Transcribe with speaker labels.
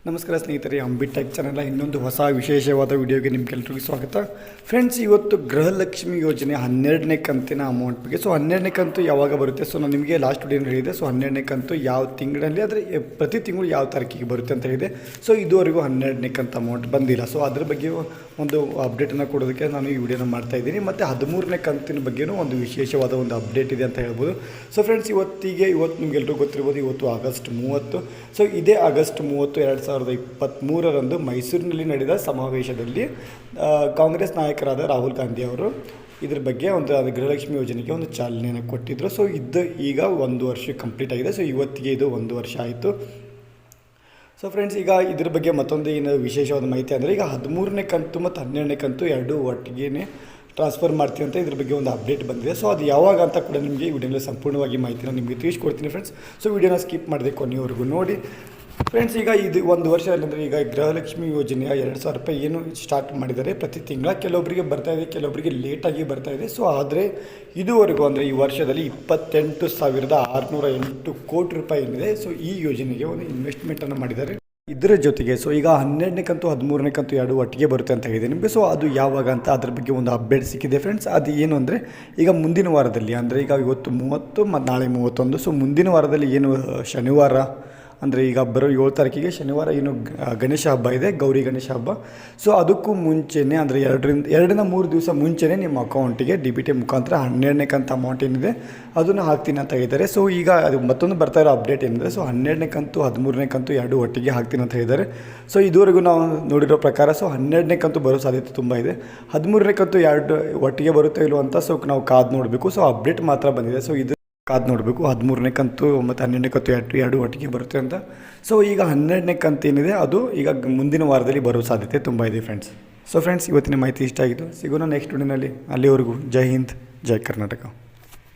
Speaker 1: ನಮಸ್ಕಾರ ಸ್ನೇಹಿತರೆ, ಅಂಬಿಟೆಕ್ ಚಾನೆಲ್ ಇನ್ನೊಂದು ಹೊಸ ವಿಶೇಷವಾದ ವಿಡಿಯೋಗೆ ನಿಮ್ಗೆಲ್ಲರಿಗೂ ಸ್ವಾಗತ. ಫ್ರೆಂಡ್ಸ್, ಇವತ್ತು ಗೃಹಲಕ್ಷ್ಮಿ ಯೋಜನೆ 12ನೇ ಕಂತಿನ ಅಮೌಂಟ್ ಬಗ್ಗೆ. ಸೊ 12ನೇ ಕಂತು ಯಾವಾಗ ಬರುತ್ತೆ? ಸೊ ನಾನು ನಿಮಗೆ ಲಾಸ್ಟ್ ವಿಡಿಯೋ ಹೇಳಿದೆ. ಸೊ 12ನೇ ಕಂತು ಯಾವ ತಿಂಗಳಲ್ಲಿ, ಆದರೆ ಪ್ರತಿ ತಿಂಗಳು ಯಾವ ತಾರೀಕಿಗೆ ಬರುತ್ತೆ ಅಂತ ಹೇಳಿದೆ. ಸೊ ಇದುವರೆಗೂ 12ನೇ ಕಂತು ಅಮೌಂಟ್ ಬಂದಿಲ್ಲ. ಸೊ ಅದ್ರ ಬಗ್ಗೆ ಒಂದು ಅಪ್ಡೇಟನ್ನು ಕೊಡೋದಕ್ಕೆ ನಾನು ಈ ವಿಡಿಯೋನ ಮಾಡ್ತಾಯಿದ್ದೀನಿ. ಮತ್ತು 13ನೇ ಕಂತಿನ ಬಗ್ಗೆಯೂ ಒಂದು ವಿಶೇಷವಾದ ಒಂದು ಅಪ್ಡೇಟ್ ಇದೆ ಅಂತ ಹೇಳ್ಬೋದು. ಸೊ ಫ್ರೆಂಡ್ಸ್, ಇವತ್ತು ನಿಮಗೆಲ್ಲರೂ ಗೊತ್ತಿರ್ಬೋದು, ಇವತ್ತು ಆಗಸ್ಟ್ 30. ಸೊ ಇದೇ ಆಗಸ್ಟ್ 30, 2023ರಂದು ಮೈಸೂರಿನಲ್ಲಿ ನಡೆದ ಸಮಾವೇಶದಲ್ಲಿ ಕಾಂಗ್ರೆಸ್ ನಾಯಕರಾದ ರಾಹುಲ್ ಗಾಂಧಿ ಅವರು ಇದ್ರ ಬಗ್ಗೆ ಒಂದು ಗೃಹಲಕ್ಷ್ಮಿ ಯೋಜನೆಗೆ ಒಂದು ಚಾಲನೆಯನ್ನು ಕೊಟ್ಟಿದ್ದರು. ಸೊ ಈಗ 1 ವರ್ಷ ಕಂಪ್ಲೀಟ್ ಆಗಿದೆ. ಸೊ ಇವತ್ತಿಗೆ ಇದು 1 ವರ್ಷ ಆಯಿತು. ಸೊ ಫ್ರೆಂಡ್ಸ್, ಈಗ ಇದ್ರ ಬಗ್ಗೆ ಮತ್ತೊಂದು ಏನು ವಿಶೇಷವಾದ ಮಾಹಿತಿ ಅಂದರೆ, ಈಗ 13ನೇ ಕಂತು ಮತ್ತು 12ನೇ ಕಂತು ಎರಡೂ ಒಟ್ಟಿಗೆ ಟ್ರಾನ್ಸ್ಫರ್ ಮಾಡ್ತೀವಿ ಅಂತ ಇದ್ರ ಬಗ್ಗೆ ಒಂದು ಅಪ್ಡೇಟ್ ಬಂದಿದೆ. ಸೊ ಅದು ಯಾವಾಗ ಅಂತ ಕೂಡ ನಿಮಗೆ ಈ ವಿಡಿಯೋದಲ್ಲಿ ಸಂಪೂರ್ಣವಾಗಿ ಮಾಹಿತಿನ ನಿಮಗೆ ತಿಳಿಸ್ಕೊಡ್ತೀನಿ ಫ್ರೆಂಡ್ಸ್. ಸೊ ವಿಡಿಯೋನ ಸ್ಕಿಪ್ ಮಾಡದೆ ಕೊನೆಯವರೆಗೂ ನೋಡಿ. ಫ್ರೆಂಡ್ಸ್, ಈಗ ಇದು 1 ವರ್ಷ ಅಂದರೆ ಈಗ ಗೃಹಲಕ್ಷ್ಮಿ ಯೋಜನೆಯ 2,000 ರೂಪಾಯಿ ಏನು ಸ್ಟಾರ್ಟ್ ಮಾಡಿದ್ದಾರೆ ಪ್ರತಿ ತಿಂಗಳ. ಕೆಲವೊಬ್ಬರಿಗೆ ಬರ್ತಾಯಿದೆ, ಕೆಲವೊಬ್ಬರಿಗೆ ಲೇಟಾಗಿ ಬರ್ತಾಯಿದೆ. ಸೊ ಆದರೆ ಇದುವರೆಗೂ ಅಂದರೆ ಈ ವರ್ಷದಲ್ಲಿ 28,608 ಕೋಟಿ ರೂಪಾಯಿ ಏನಿದೆ. ಸೊ ಈ ಯೋಜನೆಗೆ ಒಂದು ಇನ್ವೆಸ್ಟ್ಮೆಂಟನ್ನು ಮಾಡಿದ್ದಾರೆ. ಇದರ ಜೊತೆಗೆ ಸೊ ಈಗ 12ನೇ ಕಂತು 13ನೇ ಕಂತು ಎರಡು ಒಟ್ಟಿಗೆ ಬರುತ್ತೆ ಅಂತ ಹೇಳಿದೆ ನಿಮಗೆ. ಸೊ ಅದು ಯಾವಾಗ ಅಂತ ಅದ್ರ ಬಗ್ಗೆ ಒಂದು ಅಪ್ಡೇಟ್ ಸಿಕ್ಕಿದೆ ಫ್ರೆಂಡ್ಸ್. ಅದು ಏನು ಅಂದರೆ, ಈಗ ಮುಂದಿನ ವಾರದಲ್ಲಿ ಅಂದರೆ ಈಗ ಇವತ್ತು 30 ಮತ್ತು ನಾಳೆ 31. ಸೊ ಮುಂದಿನ ವಾರದಲ್ಲಿ ಏನು ಶನಿವಾರ ಅಂದರೆ ಈಗ ಬರೋ 7 ತಾರೀಕಿಗೆ ಶನಿವಾರ ಏನು ಗಣೇಶ ಹಬ್ಬ ಇದೆ, ಗೌರಿ ಗಣೇಶ ಹಬ್ಬ. ಸೊ ಅದಕ್ಕೂ ಮುಂಚೆನೇ ಅಂದರೆ 2-3 ದಿವಸ ಮುಂಚೆನೇ ನಿಮ್ಮ ಅಕೌಂಟಿಗೆ DBT ಮುಖಾಂತರ 12ನೇ ಕಂತು ಅಮೌಂಟ್ ಏನಿದೆ ಅದನ್ನು ಹಾಕ್ತೀನಿ ಅಂತ ಹೇಳಿದ್ದಾರೆ. ಸೊ ಈಗ ಅದು ಮತ್ತೊಂದು ಬರ್ತಾ ಇರೋ ಅಪ್ಡೇಟ್ ಏನಿದೆ, ಸೊ 12ನೇ ಕಂತು 13ನೇ ಕಂತು ಎರಡು ಒಟ್ಟಿಗೆ ಹಾಕ್ತೀನಿ ಅಂತ ಹೇಳಿದ್ದಾರೆ. ಸೊ ಇದುವರೆಗೂ ನಾವು ನೋಡಿರೋ ಪ್ರಕಾರ ಸೊ 12ನೇ ಕಂತು ಬರೋ ಸಾಧ್ಯತೆ ತುಂಬ ಇದೆ. 13ನೇ ಕಂತು ಎರಡು ಒಟ್ಟಿಗೆ ಬರುತ್ತೋ ಇಲ್ಲೋ ಅಂತ ಸೊ ನಾವು ಕಾದು ನೋಡಬೇಕು. ಸೊ ಅಪ್ಡೇಟ್ ಮಾತ್ರ ಬಂದಿದೆ. ಸೊ ಇದು ಕಾದು ನೋಡಬೇಕು 13ನೇ ಕಂತು ಮತ್ತು 12ನೇ ಕಂತು ಎರಡು ಒಟ್ಟಿಗೆ ಬರುತ್ತೆ ಅಂತ. ಸೊ ಈಗ 12ನೇ ಕಂತು ಏನಿದೆ ಅದು ಈಗ ಮುಂದಿನ ವಾರದಲ್ಲಿ ಬರೋ ಸಾಧ್ಯತೆ ತುಂಬ ಇದೆ ಫ್ರೆಂಡ್ಸ್. ಸೊ ಫ್ರೆಂಡ್ಸ್, ಇವತ್ತಿನ ಮಾಹಿತಿ ಇಷ್ಟ ಆಗಿತ್ತು. ಸಿಗೋಣ ನೆಕ್ಸ್ಟ್ ವಿಡಿಯೋನಲ್ಲಿ. ಅಲ್ಲಿವರೆಗೂ ಜೈ ಹಿಂದ್, ಜೈ ಕರ್ನಾಟಕ.